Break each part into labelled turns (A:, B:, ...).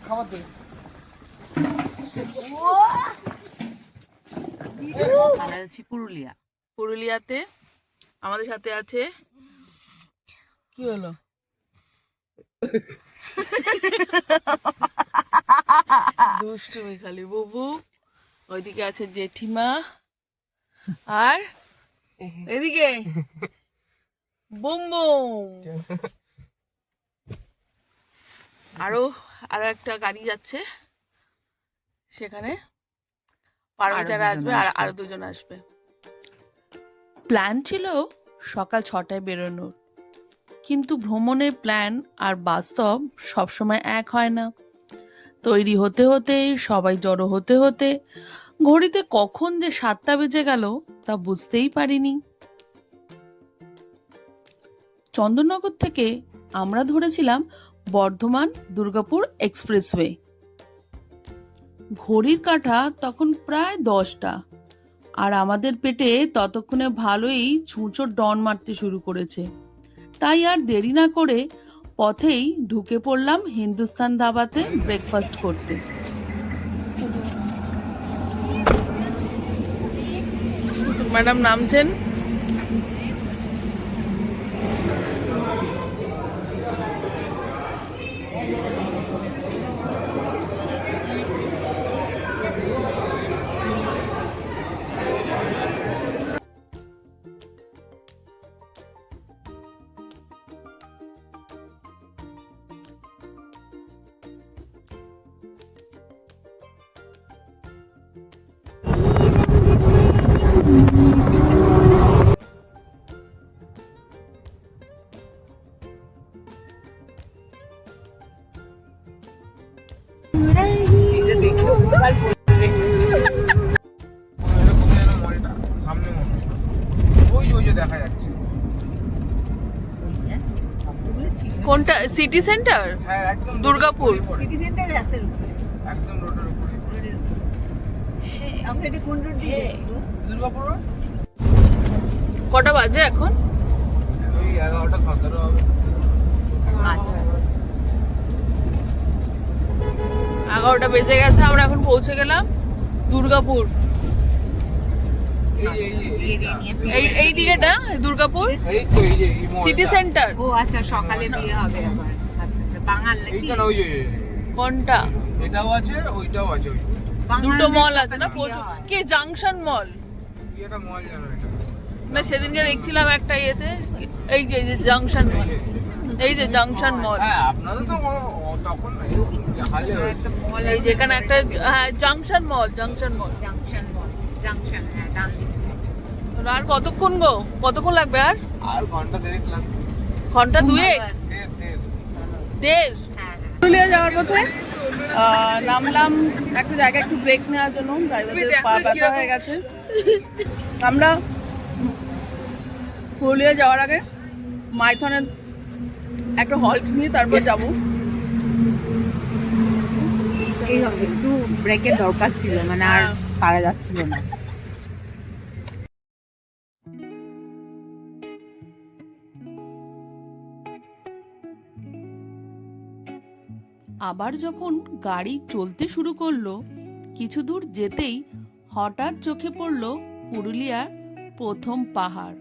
A: খাবার দেবে।
B: আমরা যাচ্ছি পুরুলিয়াতে আমাদের সাথে আছে কি হলো দুষ্টুমি খালি বুবু, ওইদিকে আছে জেঠিমা, আর এদিকে বুম বুম। আরো একটা গাড়ি যাচ্ছে, সেখানে পারমিতারা আসবে আর আরো দুজন আসবে। প্ল্যান ছিল সকাল 6টায় বেরোনোর, কিন্তু ভ্রমণের প্ল্যান আর বাস্তব সবসময় এক হয় না। তৈরি হতে হতে সবাই জড়ো হতে হতে ঘড়িতে কখন যে 7টা বেজে গেল তা বুঝতেই পারিনি। চন্দননগর থেকে আমরা ধরেছিলাম বর্ধমান দুর্গাপুর এক্সপ্রেসওয়ে। ঘড়ির কাঁটা তখন প্রায় 10টা, আর আমাদের পেটে ততক্ষণে ভালোই ছুঁচোর ডন মারতে শুরু করেছে। তাই আর দেরি না করে পথেই ঢুকে পড়লাম হিন্দুস্তান ধাবাতে ব্রেকফাস্ট করতে। ম্যাডাম নামছেন। কোনটা? City centre?
A: হ্যাঁ একদম
B: দুর্গাপুর
C: সিটি সেন্টার রাস্তার উপরে,
A: একদম রোডের উপরে।
C: আমরা এটা কোন রোড দিয়ে যাচ্ছি গো?
A: দুর্গাপুর রোড।
B: কটা বাজে এখন?
A: ওই 11টা 17 হবে।
C: আচ্ছা আচ্ছা,
B: 11টা বেজে গেছে। আমরা এখন পৌঁছে গেলাম দুর্গাপুর। এই দিকেটা দুর্গাপুর
A: এই তো এই যে এই মলটা।
B: City centre.
C: ও আচ্ছা, সকালে বিয়ে হবে আবার। আচ্ছা আচ্ছা, বাঙাল নাকি?
A: এইটা না, ওই যে
B: কোনটা?
A: এটাও আছে ওইটাও আছে। ওই
B: দুটো মল আছে না প্রচুর। কি জাংশন মল?
A: কি একটা মল জানো এটা?
B: না সেদিনকে দেখছিলাম একটা ইয়েতে, এই যে জাংশন মল, এই যে জাংশন মল।
A: হ্যাঁ আপনাদের তো তখন হালে হয়েছে।
B: এই যেখানে একটা জাংশন মল, জাংশন মল।
C: জাংশন মল, জাংশন, হ্যাঁ ডান দিকে।
B: আর কতক্ষণ গো? কতক্ষণ লাগবে আর?
A: আর ঘন্টা দেড়েক লাগবে।
B: ঘন্টা দুয়েক? দেড়?
C: হ্যাঁ
B: পুরুলিয়া যাওয়ার পথে নামলাম একটা জায়গায় একটু ব্রেক নেওয়ার জন্য। ড্রাইভারের পা ব্যথা হয়ে গেছে। আমরা পুরুলিয়া যাওয়ার আগে মাইথনের একটা হল্ট নিয়ে তারপর যাব।
C: এই একটু ব্রেকের দরকার ছিল, মানে আর পারা যাচ্ছিল না।
B: আবার যখন গাড়ি চলতে শুরু করলো, কিছু দূর যেতেই হঠাৎ চোখে পড়ল পুরুলিয়ার প্রথম পাহাড়।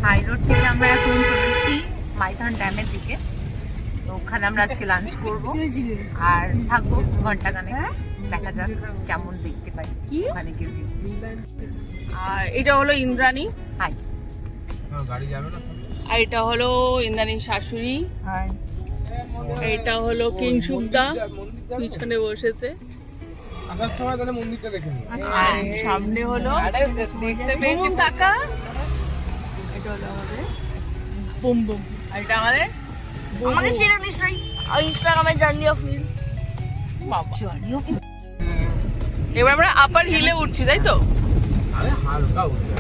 C: হাই রোড থেকে আমরা এখন চলেছি মাইথন ড্যামের দিকে। তো ওখানে আমরা আজকে লাঞ্চ করব আর থাকবো ঘন্টাখানেক। দেখা যাক কেমন দেখতে পাই ওখানে গিয়ে ভিউ।
B: আর এটা হলো ইন্দ্রাণী,
C: হাই।
A: গাড়ি যাবে না।
B: আর এটা হলো ইন্দ্রাণীর শাশুড়ি,
C: হাই।
B: এটা হলো কিংসুকদা পিছনে বসেছে,
A: আসার সময় তাহলে মন্দিরটা দেখে নিই।
B: আর সামনে হলো বুম কাকা, এটা হলো আমাদের বুম বুম, আর এটা আমাদের
D: আমাকে ছিল নিশ্চয়ই ইনস্টাগ্রামে জার্নি অফ নীল।
B: বাবা। এবার আমরা আপার হিলে উঠছি, তাই তো?
A: আরে হালকা উঠবে।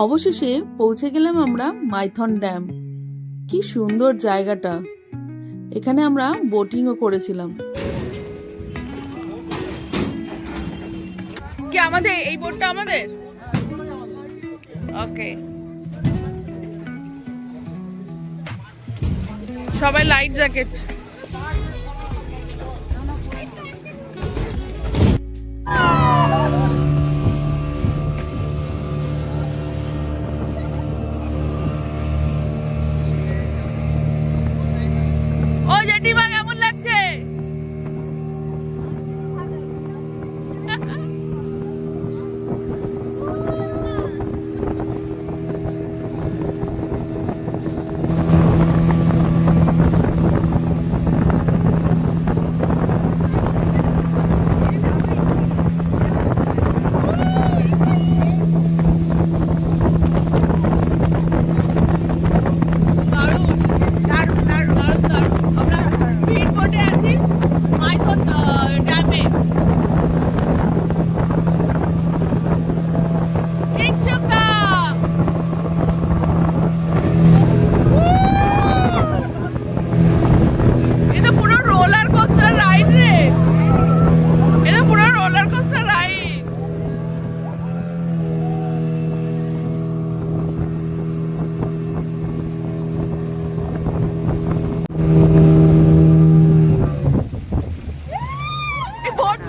B: অবশেষে পৌঁছে গেলাম আমরা মাইথন ড্যাম। কি সুন্দর জায়গাটা, এখানে আমরা বোটিংও করেছিলাম। কি আমাদের এই বোটটা আমাদের? ওকে, সবাই লাইট জ্যাকেট। ও জেঠিমা কেমন লাগছে?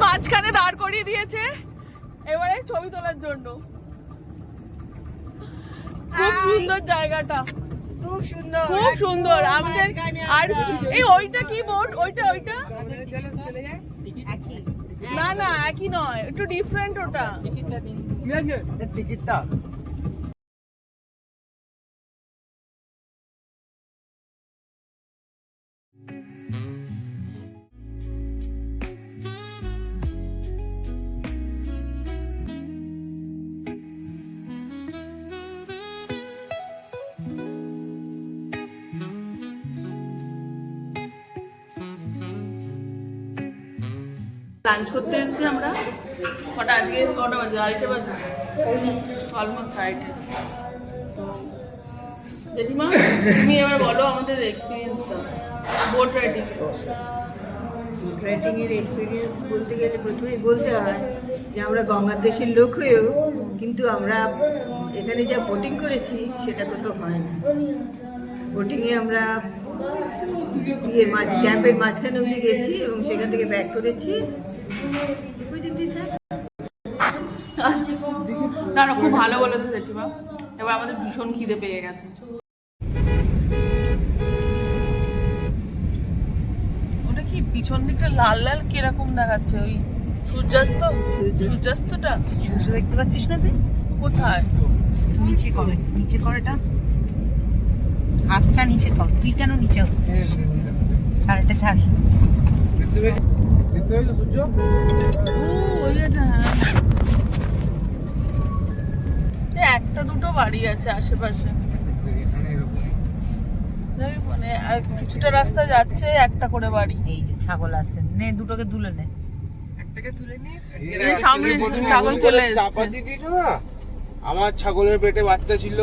B: মাঝখানে দাঁড় করিয়ে দিয়েছে এবারে ছবি তোলার জন্য। খুব সুন্দর জায়গাটা,
E: খুব সুন্দর,
B: খুব সুন্দর। আমাদের আর এই ওইটা কি বোট? ওইটা না না একই নয়, একটু ডিফারেন্ট ওটা।
A: টিকিটটা
B: লাঞ্চ করতে এসেছি আমরা। কটা আজকে? কটা বাজে? 2:30 বাজে, অলমোস্ট 2:30। তো জেঠিমা তুমি এবার বলো আমাদের এক্সপিরিয়েন্সটা বোট রাইডিং।
E: ট্রেকিংয়ের এক্সপিরিয়েন্স বলতে গেলে প্রথমেই বলতে হয় যে আমরা গঙ্গার দেশের লোক হয়েও কিন্তু আমরা এখানে যা বোটিং করেছি সেটা কোথাও হয় না। বোটিংয়ে আমরা ক্যাম্পের মাঝখানে অবধি গেছি এবং সেখান থেকে ব্যাক করেছি।
B: আচ্ছা, না না খুব ভালো বলেছে জেঠিমা। এবার আমাদের ভীষণ খিদে পেয়ে গেছে। ওটা কি পিছন দিকটা লাল লাল কিরকম দেখাচ্ছে? ওই সূর্যাস্তটা।
C: সূর্য দেখতে পাচ্ছিস না তুই?
B: কোথায়?
C: নিচে কর এটা, হাতটা নিচে কর। তুই কেন নিচে হচ্ছিস? ছাড়টা ছাড়।
A: সূর্য
B: একটা দুটো বাড়ি আছে আশেপাশে, মানে কিছুটা রাস্তা যাচ্ছে একটা করে বাড়ি।
C: এই যে ছাগল আছে, নে দুটোকে তুলে নে।
B: একটাকে তুলে নে, সামনে ছাগল চলে এসেছে।
A: চাপা দিয়ে দিয়েছো না? আমার ছাগলের পেটে বাচ্চা ছিল,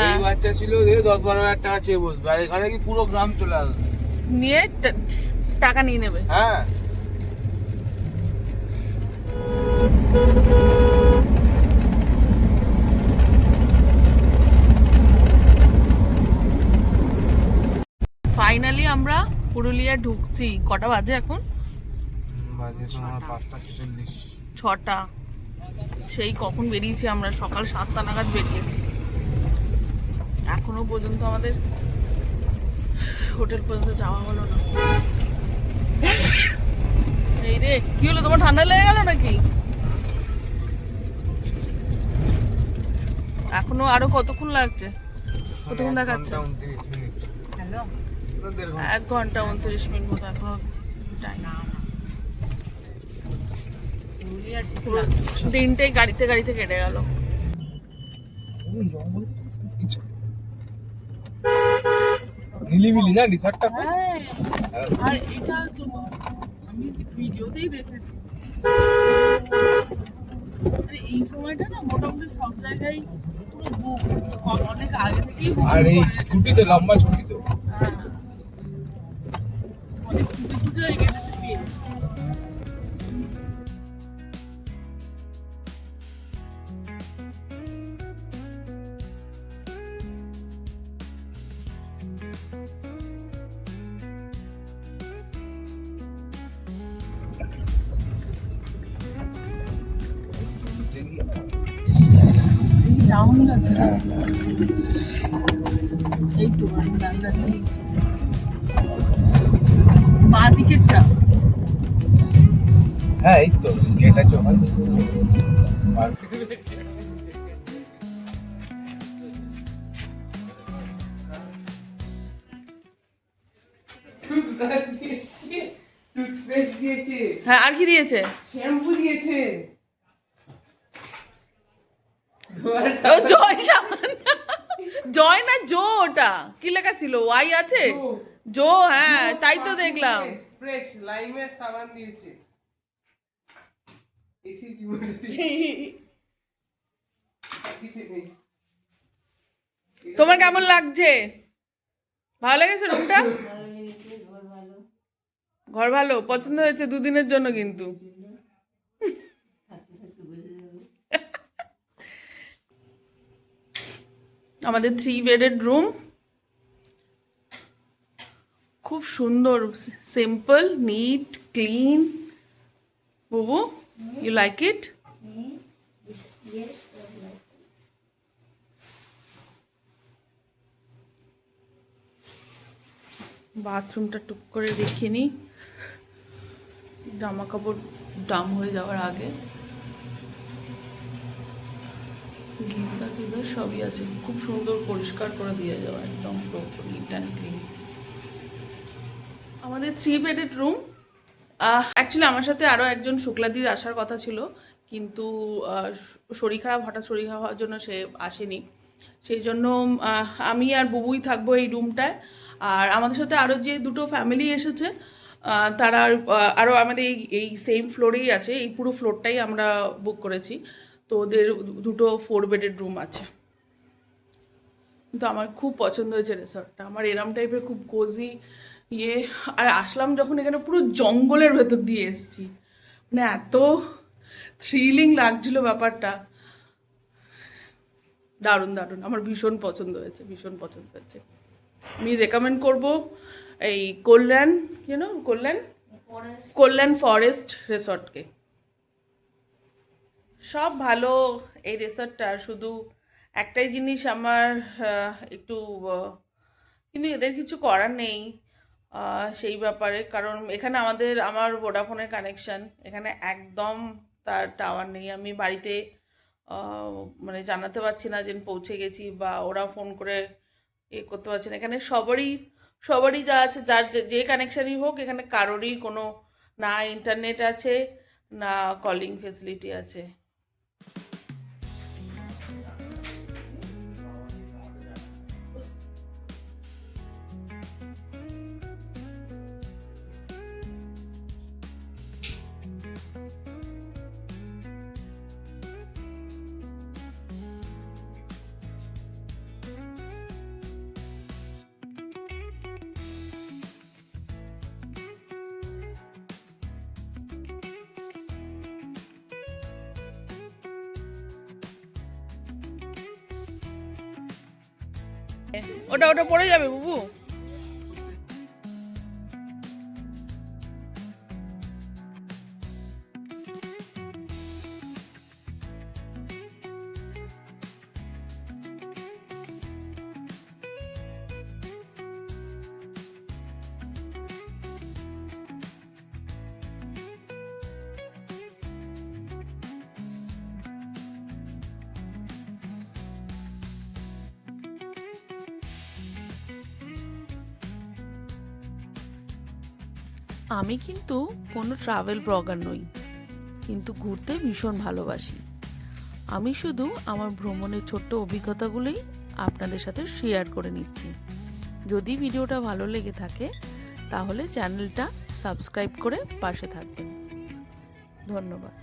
A: এই বাচ্চা ছিল, 10-12 হাজার টাকা চেয়ে বসবে, আর এখানে কি পুরো গ্রাম চলে আসবে,
B: নিয়ে টাকা নিয়ে নেবে।
A: হ্যাঁ
B: ফাইনালি আমরা পুরুলিয়া ঢুকছি। কটা বাজে এখন?
A: বাজে তোমার 5:46।
B: 6টা। সেই কখন বেরিয়েছি আমরা? সকাল 7টা নাগাদ বেরিয়েছি। এখনো পর্যন্ত আমাদের হোটেল পর্যন্ত যাওয়া হলো না। এই রে, কি হলো? তোমার ঠান্ডা লেগে গেল নাকি? এখনো আরো কতক্ষণ লাগছে? কতক্ষণ দেখাচ্ছে? 1 ঘন্টা 29 মিনিট মতো এখনো টাইম। দিনটাই গাড়িতে কেটে গেল।
A: নিলিবিলি না রিসর্টটা?
B: হ্যাঁ, আর এটা তো আমি ভিডিওতেই দেখেছি। এই সময়টা না মোটামুটি সব জায়গায় পুরো অনেক আগে থেকেই
A: আর এই ছুটিতে লম্বা ছুটিতে
B: অনেক পুজো এখানে পেয়েছি। ডাউন আছে এই তো বাঁ দিকেরটা।
A: হ্যাঁ এই তো গেট আছে ওখানে টুথপেস্ট দিয়েছে,
B: হ্যাঁ আর কি দিয়েছে?
A: শ্যাম্পু দিয়েছে।
B: ও জয় সাবান, জয় না জো, ওটা কি লেখা ছিল? ওয়াই আছে জো, হ্যাঁ তাই তো দেখলাম।
A: ফ্রেশ লাইমের সাবান দিয়েছে। এসি কি বলেছে?
B: তোমার কেমন লাগছে? ভালো লেগেছে রুমটা? ঘর ভালো, পছন্দ হয়েছে দুদিনের জন্য কিন্তু। আমাদের 3 বেডেড রুম, খুব সুন্দর, সিম্পল, নিট, ক্লিন। বুবু, ইউ লাইক ইট? বাথরুমটা টুক করে দেখে নিই, জামা কাপড় ডাম হয়ে যাওয়ার আগে। গিজার টিজার সবই আছে, খুব সুন্দর পরিষ্কার করে দিয়ে যাওয়া, একদম নিট অ্যান্ড ক্লিন। আমাদের 3 বেডেড রুম। অ্যাকচুয়ালি আমার সাথে আরও একজন শুক্লাদির আসার কথা ছিল, কিন্তু শরীর খারাপ, হঠাৎ শরীর খারাপ হওয়ার জন্য সে আসেনি। সেই জন্য আমি আর বুবুই থাকবো এই রুমটায়। আর আমাদের সাথে আরও যে দুটো ফ্যামিলি এসেছে তারা আরও আমাদের এই সেম ফ্লোরেই আছে, এই পুরো ফ্লোরটাই আমরা বুক করেছি। তো ওদের দুটো 4 বেডেড রুম আছে। কিন্তু আমার খুব পছন্দ হয়েছে রিসর্টটা, আমার এরম টাইপের খুব কোজি ইয়ে। আর আসলাম যখন, এখানে পুরো জঙ্গলের ভেতর দিয়ে এসেছি, মানে এত থ্রিলিং লাগছিল ব্যাপারটা। দারুণ দারুণ, আমার ভীষণ পছন্দ হয়েছে, ভীষণ পছন্দ হয়েছে। আমি রেকমেন্ড করবো এই কল্যাণ ফরেস্ট রিসর্টকে। সব ভালো এই রিসর্টটা, শুধু একটাই জিনিস আমার একটু, কিন্তু এদের কিছু করার নেই সেই ব্যাপারে, কারণ এখানে আমার ভোডাফোনের কানেকশান, এখানে একদম তার টাওয়ার নেই। আমি বাড়িতে মানে জানাতে পারছি না যে পৌঁছে গেছি, বা ওরা ফোন করে করতে পারছে না। এখানে সবারই যা আছে, যার যে কানেকশানই হোক, এখানে কারোরই কোনো না ইন্টারনেট আছে না কলিং ফেসিলিটি আছে। ওটা পড়ে যাবে বুবু। আমি কিন্তু কোনো ট্রাভেল ব্লগার নই, কিন্তু ঘুরতে ভীষণ ভালোবাসি। আমি শুধু আমার ভ্রমণের ছোট্ট অভিজ্ঞতাগুলোই আপনাদের সাথে শেয়ার করে নিচ্ছি। যদি ভিডিওটা ভালো লেগে থাকে তাহলে চ্যানেলটা সাবস্ক্রাইব করে পাশে থাকবেন। ধন্যবাদ।